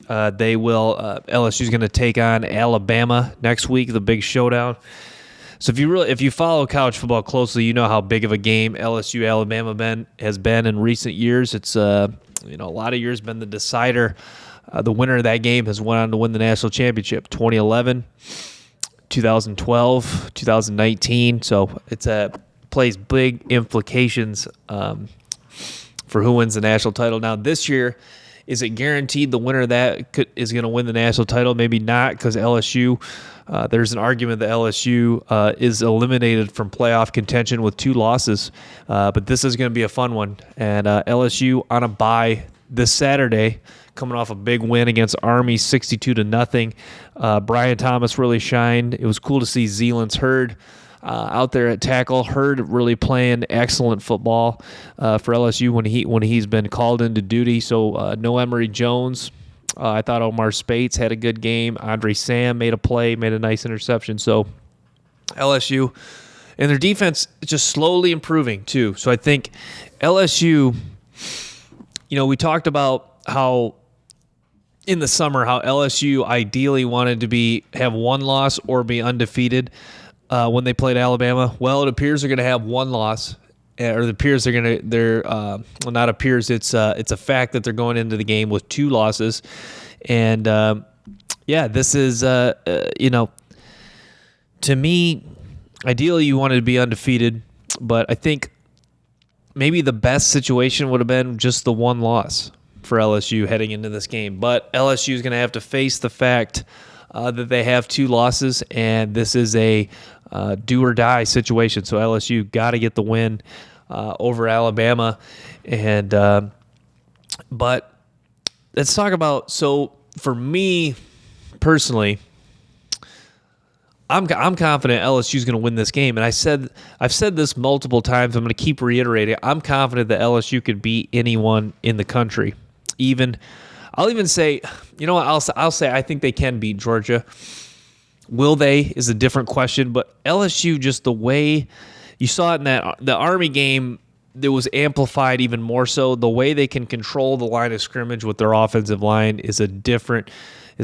LSU is going to take on Alabama next week, the big showdown. So if you follow college football closely, you know how big of a game LSU Alabama has been in recent years. It's a lot of years been the decider. The winner of that game has went on to win the national championship 2011, 2012, 2019. So plays big implications for who wins the national title. Now this year, is it guaranteed the winner of that is going to win the national title? Maybe not, because LSU, there's an argument that LSU is eliminated from playoff contention with 2 losses. But this is going to be a fun one. And LSU on a bye this Saturday, coming off a big win against Army, 62-0. Brian Thomas really shined. It was cool to see Zealand's Hurd out there at tackle. Hurd really playing excellent football for LSU when he's been called into duty. So no Emory Jones. I thought Omar Spates had a good game. Andre Sam made a play, made a nice interception. So LSU and their defense is just slowly improving too. So I think LSU, we talked about how in the summer how LSU ideally wanted to have one loss or be undefeated when they played Alabama. Well, it appears they're going to have one loss, or it appears not appears. It's a fact that they're going into the game with 2 losses, and this is to me, ideally you wanted to be undefeated, but I think maybe the best situation would have been just the one loss for LSU heading into this game. But LSU is going to have to face the fact that they have 2 losses, and this is a do or die situation. So LSU got to get the win over Alabama, and but let's talk about. So for me personally, I'm confident LSU is going to win this game, and I've said this multiple times. I'm going to keep reiterating. I'm confident that LSU could beat anyone in the country. I'll even say, I'll say I think they can beat Georgia. Will they is a different question, but LSU, just the way you saw it in the Army game, it was amplified even more so. The way they can control the line of scrimmage with their offensive line is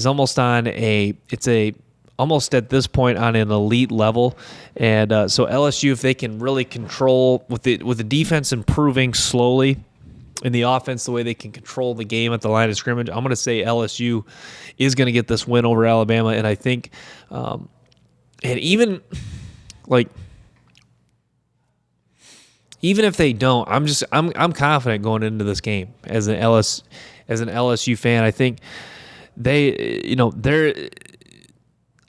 almost almost at this point on an elite level. And so LSU, if they can really control with the defense improving slowly, in the offense, the way they can control the game at the line of scrimmage, I'm going to say LSU is going to get this win over Alabama. And I think, and even if they don't, I'm confident going into this game as an LSU fan. I think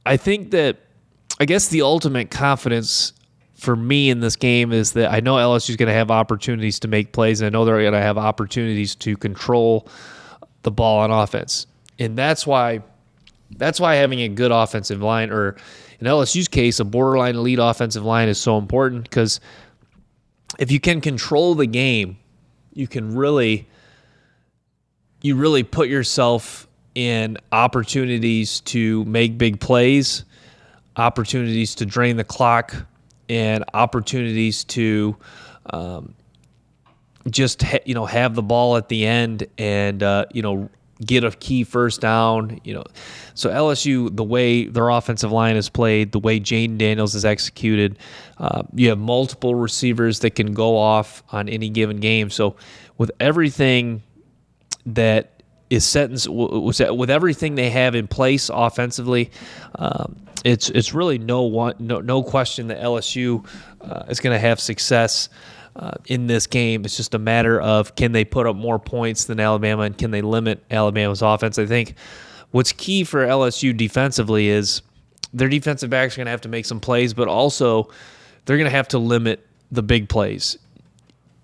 I guess the ultimate confidence for me in this game is that I know LSU is going to have opportunities to make plays, and I know they're going to have opportunities to control the ball on offense. And that's why having a good offensive line, or in LSU's case, a borderline elite offensive line, is so important, because if you can control the game, you really put yourself in opportunities to make big plays, opportunities to drain the clock, and opportunities to just have the ball at the end and get a key first down. So LSU, the way their offensive line is played, the way Jaden Daniels is executed, you have multiple receivers that can go off on any given game. So with everything that is set with everything they have in place offensively, it's really no question that LSU is going to have success in this game. It's just a matter of, can they put up more points than Alabama, and can they limit Alabama's offense? I think what's key for LSU defensively is their defensive backs are going to have to make some plays, but also they're going to have to limit the big plays.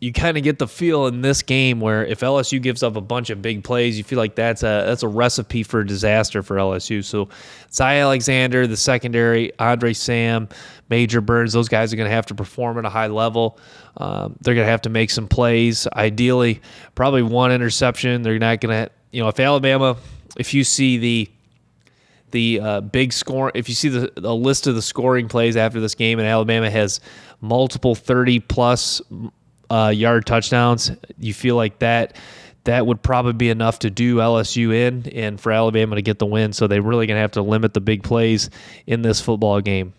You kind of get the feel in this game where if LSU gives up a bunch of big plays, you feel like that's a recipe for disaster for LSU. So Zy Alexander, the secondary, Andre Sam, Major Burns, those guys are going to have to perform at a high level. They're going to have to make some plays. Ideally, probably one interception. They're not going to, if Alabama, if you see the big score, if you see the list of the scoring plays after this game, and Alabama has multiple 30-plus yard touchdowns, you feel like that that would probably be enough to do LSU in and for Alabama to get the win. So they're really going to have to limit the big plays in this football game.